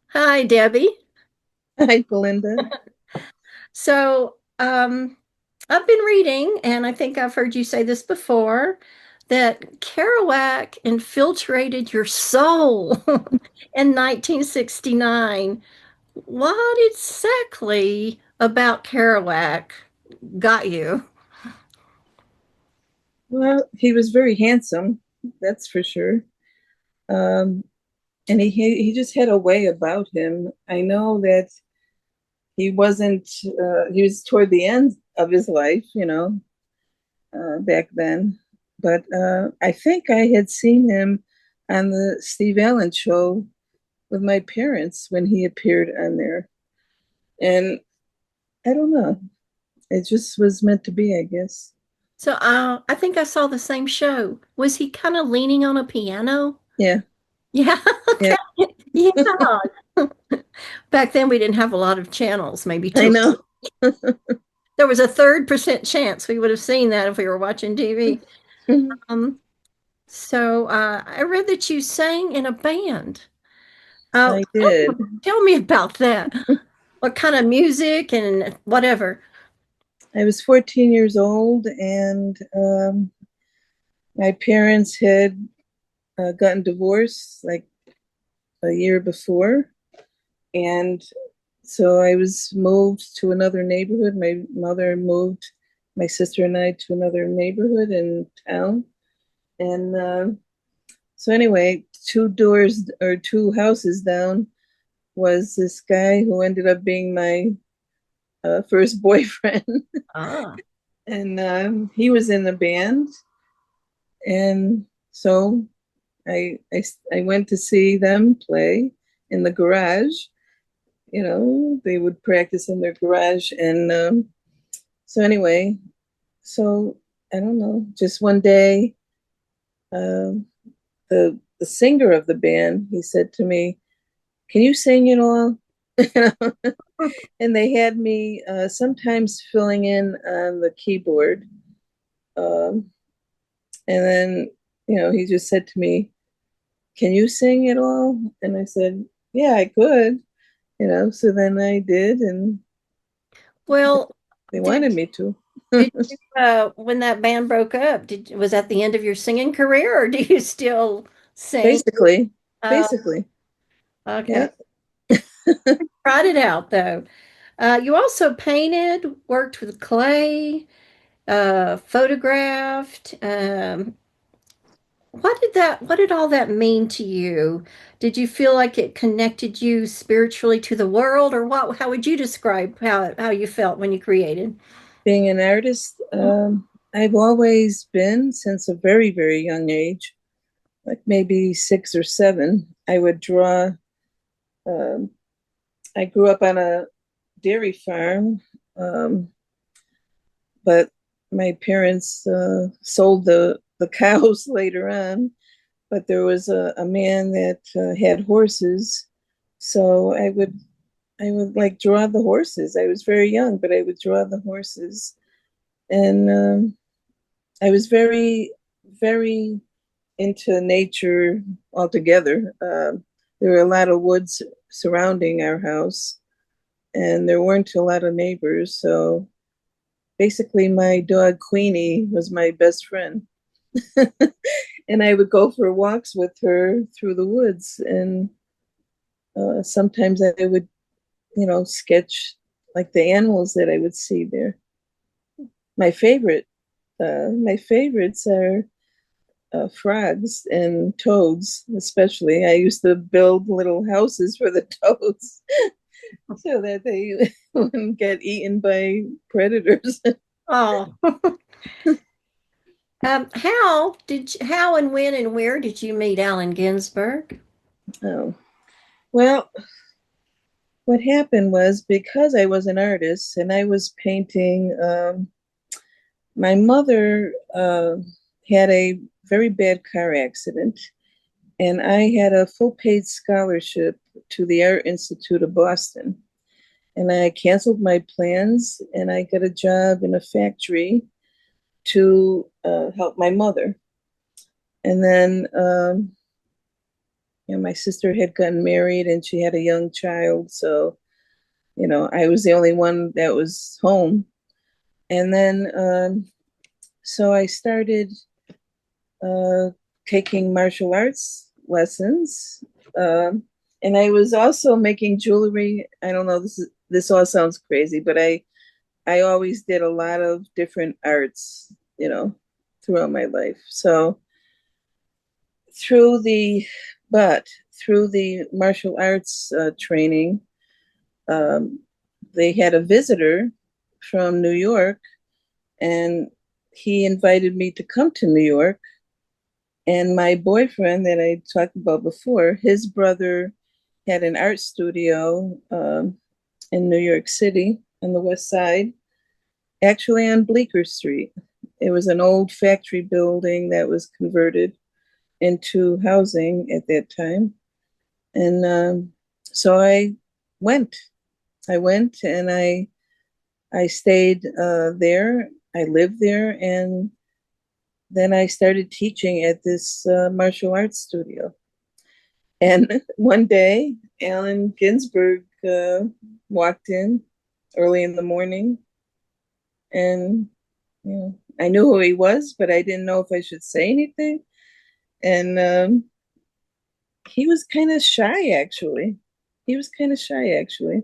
Hi, Debbie. Hi, Belinda. So, I've been reading, and I think I've heard you say this before, that Kerouac infiltrated your soul in 1969. What exactly about Kerouac got you? Well, he was very handsome, that's for sure. Um, and he just had a way about him. I know that he wasn't, he was toward the end of his life, back then. But I think I had seen him on the Steve Allen show with my parents when he appeared on there. And I don't know, it just was meant to be, I guess. So, I think I saw the same show. Was he kind of leaning on a piano? Yeah, Yeah, yeah, okay. Yeah. Back then, we didn't have a lot of channels, maybe I two. know. There was a 3% chance we would have seen that if we were watching TV. Um, I read that you sang in a band. I Tell did. tell me about that. What kind of music and whatever? I was 14 years old, and my parents had gotten divorced like a year before. And so I was moved to another neighborhood. My mother moved my sister and I to another neighborhood in town. And so, anyway, two doors or two houses down was this guy who ended up being my first boyfriend. Ah, And he was in the band. And so I went to see them play in the garage. They would practice in their garage, and so anyway, so I don't know. Just one day, um, the singer of the band, he said to me, "Can you sing it all?" And they had me sometimes filling in on the keyboard, um, and then he just said to me, "Can you sing it all?" And I said, "Yeah, I could." So then I did, and well, they did wanted me to. did you when that band broke up? Did was that the end of your singing career, or do you still sing? Basically, Uh, basically, okay, yeah. tried it out though. You also painted, worked with clay, photographed. What did all that mean to you? Did you feel like it connected you spiritually to the world, or how would you describe how you felt when you created? Being an artist, I've always been since a very, very young age, like maybe 6 or 7. I would draw. Um, I grew up on a dairy farm, um, but my parents sold the cows later on. But there was a man that had horses, so I would like draw the horses. I was very young, but I would draw the horses, and I was very, very into nature altogether. There were a lot of woods surrounding our house, and there weren't a lot of neighbors. So basically, my dog Queenie was my best friend. And I would go for walks with her through the woods. And sometimes I would, sketch like the animals that I would see there. My favorite, my favorites are frogs and toads, especially. I used to build little houses for the toads so that they wouldn't get eaten by predators. Oh, how and when and where did you meet Allen Ginsberg? Oh. Well, what happened was because I was an artist and I was painting, my mother had a very bad car accident, and I had a full paid scholarship to the Art Institute of Boston. And I canceled my plans and I got a job in a factory to help my mother. And then my sister had gotten married and she had a young child, so I was the only one that was home. And then so I started uh, taking martial arts lessons, um, and I was also making jewelry. I don't know. This all sounds crazy, but I always did a lot of different arts, throughout my life. So through the but through the martial arts training, um, they had a visitor from New York, and he invited me to come to New York. And my boyfriend that I talked about before, his brother had an art studio in New York City on the West Side, actually on Bleecker Street. It was an old factory building that was converted into housing at that time. And so went. I went and I stayed there. I lived there, and then I started teaching at this martial arts studio. And one day, Allen Ginsberg walked in early in the morning, and I knew who he was, but I didn't know if I should say anything. And he was kind of shy, actually. He was kind of shy, actually,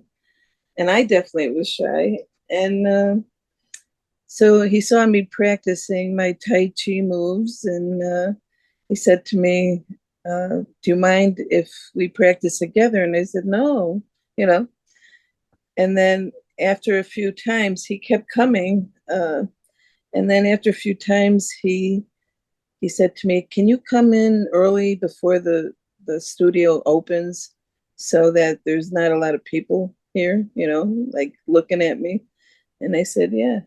and I definitely was shy. And so he saw me practicing my Tai Chi moves, and he said to me, "Do you mind if we practice together?" And I said, "No, you know." And then after a few times, he kept coming. And then after a few times, he said to me, "Can you come in early before the studio opens, so that there's not a lot of people here, like looking at me?" And I said, "Yeah."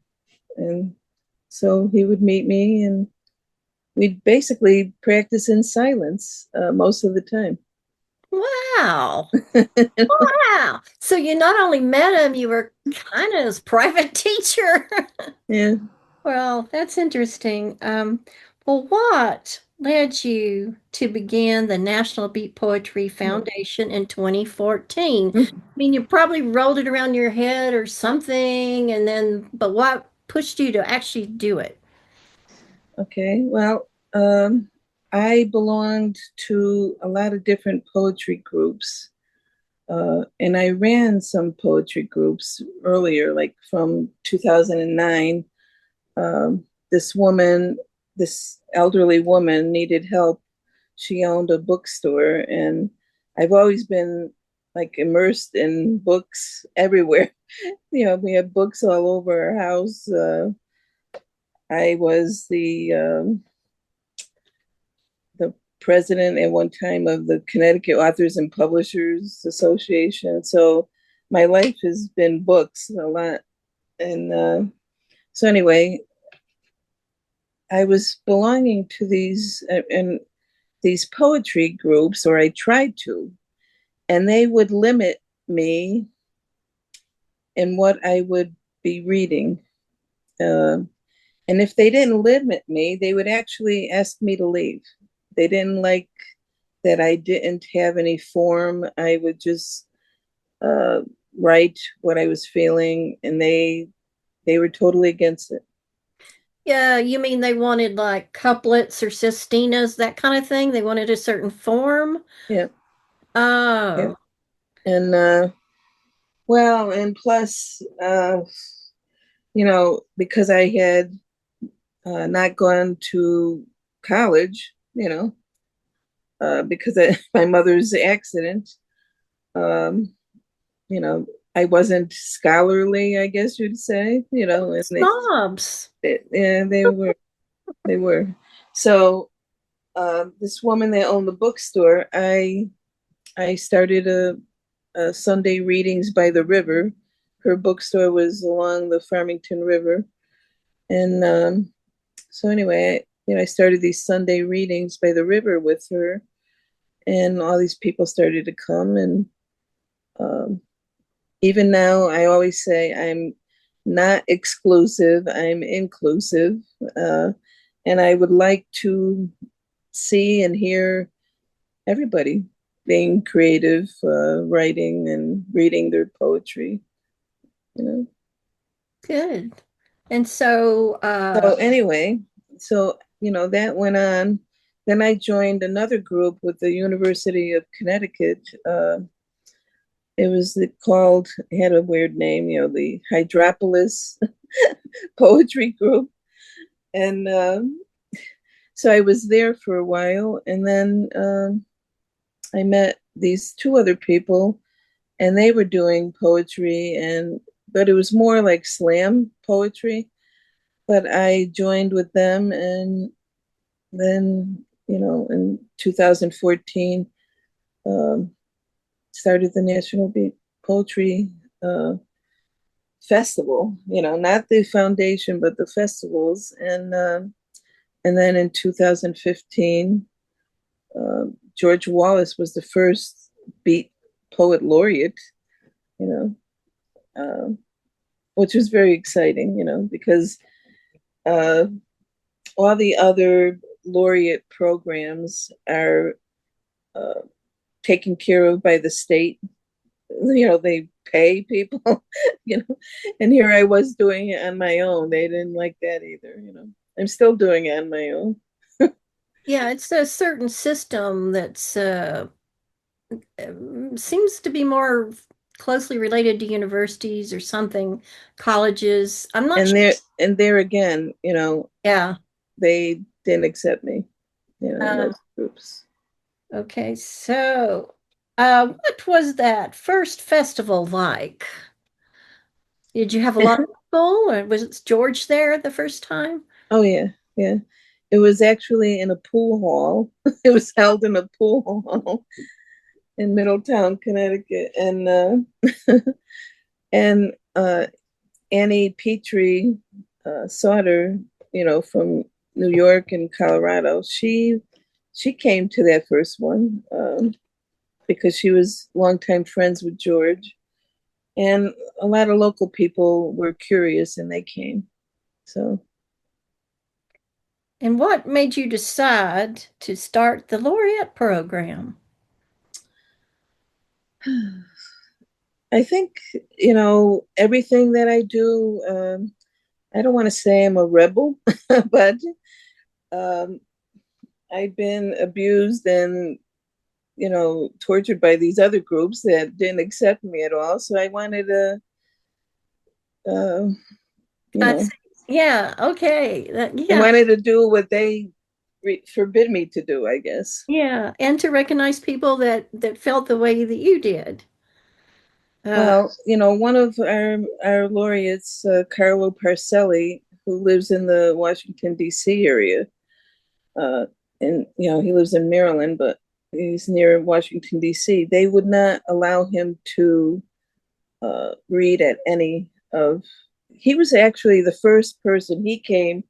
And so he would meet me, and we'd basically practice in silence most of the time. Wow. Wow. So you not only met him, you were kind of his private teacher. Yeah. Well, that's interesting. Well, what led you to begin the National Beat Poetry Foundation in 2014? I mean, you probably rolled it around your head or something, and then, but what pushed you to actually do it? Okay. Well, I belonged to a lot of different poetry groups. And I ran some poetry groups earlier, like from 2009. This woman, this elderly woman, needed help. She owned a bookstore, and I've always been like immersed in books everywhere. We had books all over our house. I was the president at one time of the Connecticut Authors and Publishers Association. So my life has been books a lot. And so anyway, I was belonging to these poetry groups, or I tried to, and they would limit me in what I would be reading. Uh, and if they didn't limit me, they would actually ask me to leave. They didn't like that I didn't have any form. I would just uh, write what I was feeling, and they were totally against it. Yeah, you mean they wanted like couplets or sestinas, that kind of thing? They wanted a certain form? Yeah, yeah, Oh, and well, and plus, because I had not gone to college, because of my mother's accident, um, you know, I wasn't scholarly, I guess you'd say, and snobs. yeah, they were. So this woman that owned the bookstore, I started a Sunday readings by the river. Her bookstore was along the Farmington River, and so anyway, I started these Sunday readings by the river with her, and all these people started to come. And um, even now, I always say I'm not exclusive; I'm inclusive, uh, and I would like to see and hear everybody. being creative, writing and reading their poetry, you know. Good. And so, So anyway, so that went on. Then I joined another group with the University of Connecticut. It was called, it had a weird name, the Hydropolis Poetry Group. And so I was there for a while. And then I met these two other people, and they were doing poetry, but it was more like slam poetry. But I joined with them, and then in 2014, um, started the National Beat Poetry uh, Festival. Not the foundation, but the festivals. And then in 2015, George Wallace was the first Beat Poet Laureate. You know, which was very exciting. Because uh, all the other laureate programs are uh, taken care of by the state. They pay people, and here I was doing it on my own. They didn't like that either. I'm still doing it on my own. yeah, it's a certain system that's seems to be more closely related to universities or something, colleges. I'm not And sure. there again, Yeah. they didn't accept me, in Uh, those groups. okay, so what was that first festival like? Did you have a lot of people, or was George there the first time? Oh yeah, yeah. It was actually in a pool hall. It was held in a pool hall in Middletown, Connecticut, and Annie Petrie Sauter, from New York and Colorado. She came to that first one because she was longtime friends with George, and a lot of local people were curious and they came. So And what made you decide to start the Laureate program? I think everything that I do. I don't want to say I'm a rebel, but um, I've been abused and tortured by these other groups that didn't accept me at all. So I wanted to, uh, you I know, see. Yeah, okay. I Yeah, wanted to do what they forbid me to do, I guess. yeah. And to recognize people that felt the way that you did. Uh, Well, one of our laureates, Carlo Parcelli, who lives in the Washington D.C. area, uh, and he lives in Maryland, but he's near Washington D.C. They would not allow him to read at any of. He was actually the first person. He came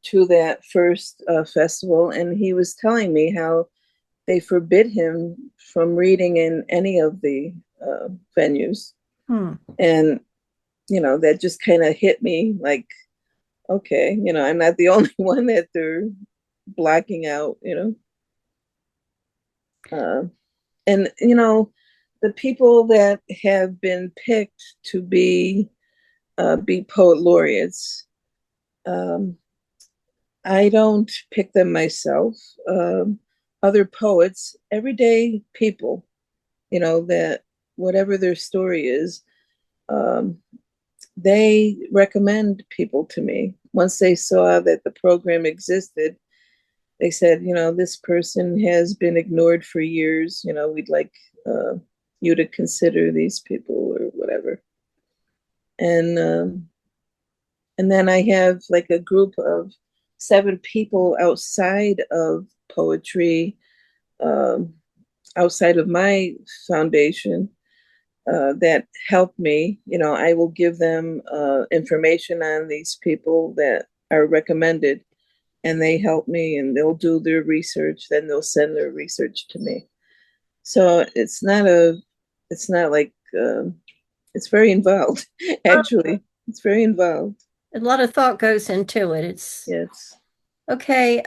to that first festival, and he was telling me how they forbid him from reading in any of the venues, hmm. and that just kind of hit me like, okay, I'm not the only one that they're blocking out. Uh, and the people that have been picked to be poet laureates. Um, I don't pick them myself. Other poets, everyday people, that whatever their story is, um, they recommend people to me. Once they saw that the program existed, they said, this person has been ignored for years. We'd like uh, you to consider these people or whatever. And then I have like a group of 7 people outside of poetry, um, outside of my foundation, that help me. I will give them information on these people that are recommended, and they help me, and they'll do their research. Then they'll send their research to me. So it's not like it's very involved. Actually, it's very involved. A lot of thought goes into it. It's Yes. okay.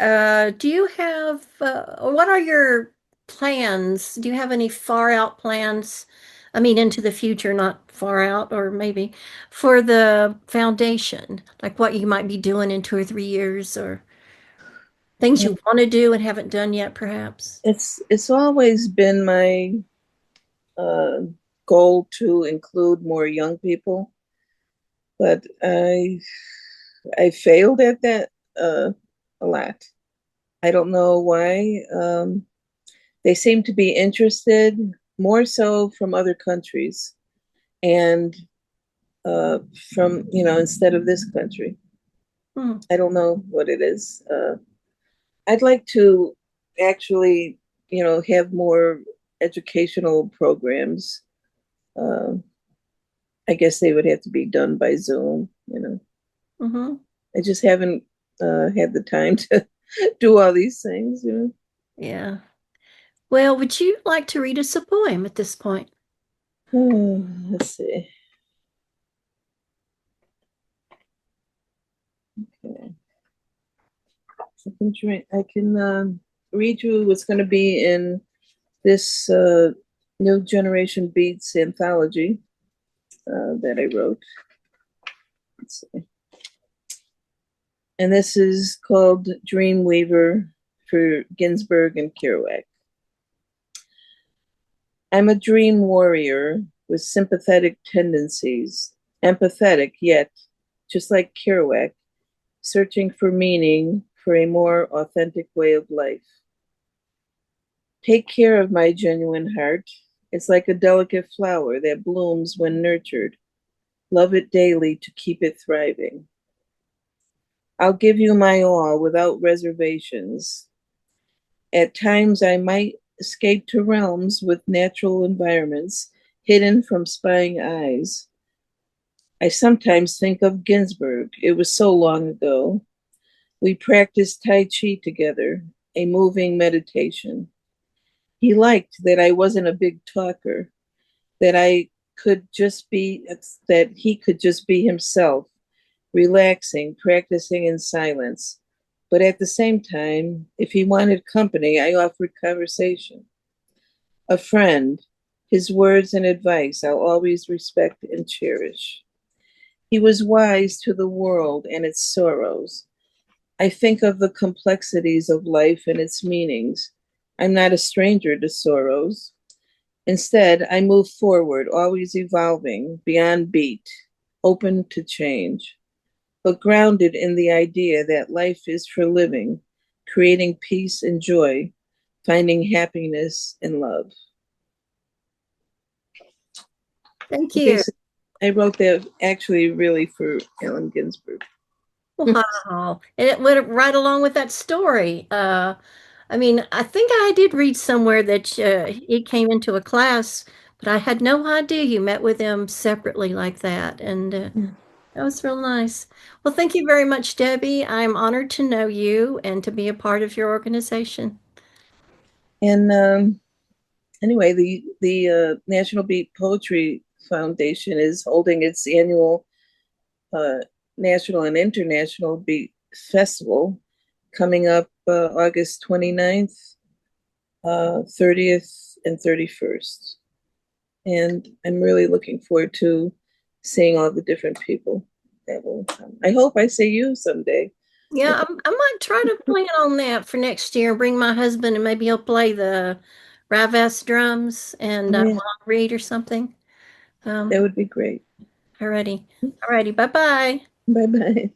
Do you have what are your plans? Do you have any far out plans? I mean, into the future, not far out, or maybe for the foundation, like what you might be doing in 2 or 3 years, or things you want to do and haven't done yet, perhaps. It's always been my uh, goal to include more young people, but I failed at that a lot. I don't know why. They seem to be interested more so from other countries and from, instead of this country. Hmm. I don't know what it is. I'd like to actually, have more educational programs. Uh, I guess they would have to be done by Zoom. Mm-hmm. I just haven't had the time to do all these things. Yeah. Well, would you like to read us a poem at this point? Let's see. Okay. I can read you what's going to be in this New Generation Beats anthology that I wrote. Let's see. And this is called Dreamweaver for Ginsberg and Kerouac. I'm a dream warrior with sympathetic tendencies, empathetic yet, just like Kerouac, searching for meaning for a more authentic way of life. Take care of my genuine heart. It's like a delicate flower that blooms when nurtured. Love it daily to keep it thriving. I'll give you my all without reservations. At times, I might escape to realms with natural environments hidden from spying eyes. I sometimes think of Ginsberg. It was so long ago. We practiced Tai Chi together, a moving meditation. He liked that I wasn't a big talker, that I could just be, that he could just be himself, relaxing, practicing in silence. But at the same time, if he wanted company, I offered conversation. A friend, his words and advice I'll always respect and cherish. He was wise to the world and its sorrows. I think of the complexities of life and its meanings. I'm not a stranger to sorrows. Instead, I move forward, always evolving, beyond beat, open to change, but grounded in the idea that life is for living, creating peace and joy, finding happiness and love. Thank Okay, you. so I wrote that actually really for Allen Ginsberg. Wow. And it went right along with that story. I mean, I think I did read somewhere that he came into a class, but I had no idea you met with him separately like that. And that was real nice. Well, thank you very much, Debbie. I'm honored to know you and to be a part of your organization. And anyway, the National Beat Poetry Foundation is holding its annual uh, national and international beat festival coming up August 29th, 30th, and 31st. And I'm really looking forward to seeing all the different people that will come. I hope I see you someday. Yeah, I might try to plan on that for next year. Bring my husband and maybe he'll play the Ravas drums and Oh, yeah, I'll read or something. that Um, would be great. alrighty. Alrighty. Bye bye. Bye bye.